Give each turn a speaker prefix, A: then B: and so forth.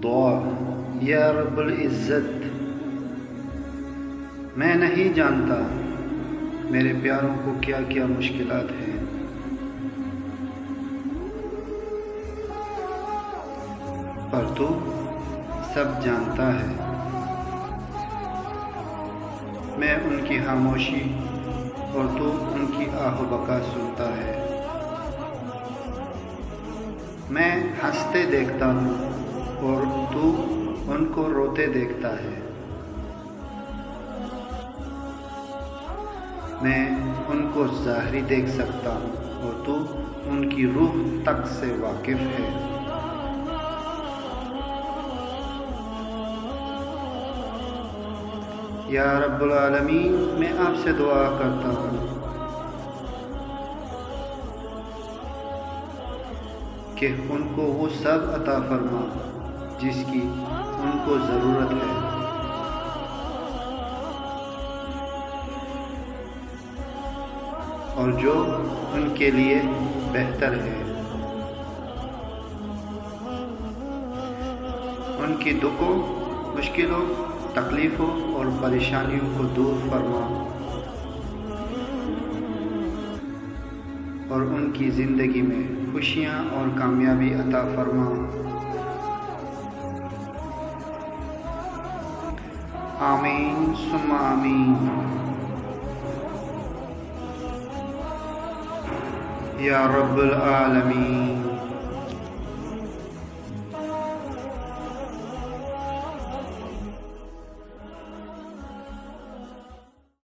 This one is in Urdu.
A: دعا یا رب العزت، میں نہیں جانتا میرے پیاروں کو کیا کیا مشکلات ہیں، پر تو سب جانتا ہے۔ میں ان کی خاموشی اور تو ان کی آہ و بکا سنتا ہے۔ میں ہنستے دیکھتا ہوں اور تو ان کو روتے دیکھتا ہے۔ میں ان کو ظاہری دیکھ سکتا ہوں اور تو ان کی روح تک سے واقف ہے۔ یا رب العالمین، میں آپ سے دعا کرتا ہوں کہ ان کو وہ سب عطا فرما جس کی ان کو ضرورت ہے، اور جو ان کے لیے بہتر ہے۔ ان کی دکھوں، مشکلوں، تکلیفوں اور پریشانیوں کو دور فرما اور ان کی زندگی میں خوشیاں اور کامیابی عطا فرما۔ آمین ثم آمین۔ یا رب العالمین۔